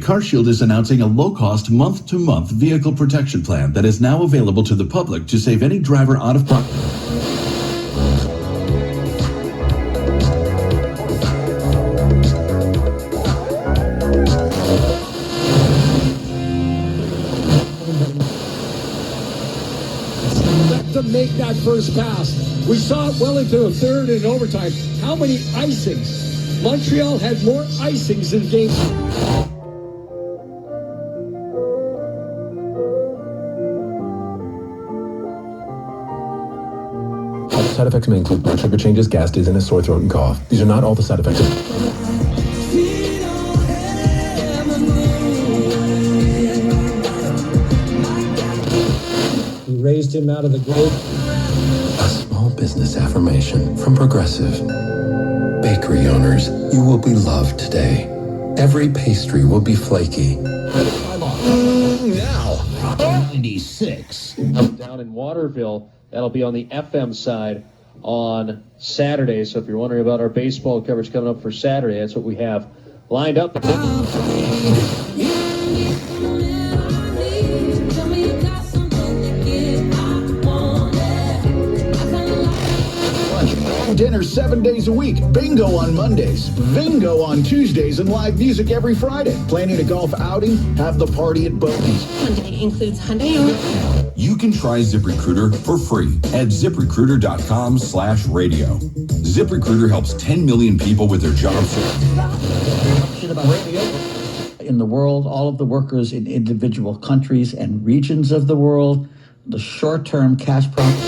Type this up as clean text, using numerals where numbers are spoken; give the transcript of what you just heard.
CarShield is announcing a low-cost month-to-month vehicle protection plan that is now available to the public to save any driver out of pocket. To make that first pass. We saw it well into the third and overtime. How many icings? Montreal had more icings in games. Side effects may include blood sugar changes, gas, dizziness, sore throat, and cough. These are not all the side effects. We raised him out of the grave. A small business affirmation from Progressive. Bakery owners, you will be loved today. Every pastry will be flaky. Now, 96. Down in Waterville, that'll be on the FM side on Saturday. So if you're wondering about our baseball coverage coming up for Saturday, that's what we have lined up. Dinner 7 days a week, bingo on Mondays, bingo on Tuesdays, and live music every Friday. Planning a golf outing? Have the party at Bodie's. Hyundai includes Hyundai. You can try ZipRecruiter for free at ZipRecruiter.com/radio. ZipRecruiter helps 10 million people with their job search. In the world, all of the workers in individual countries and regions of the world, the short-term cash profit,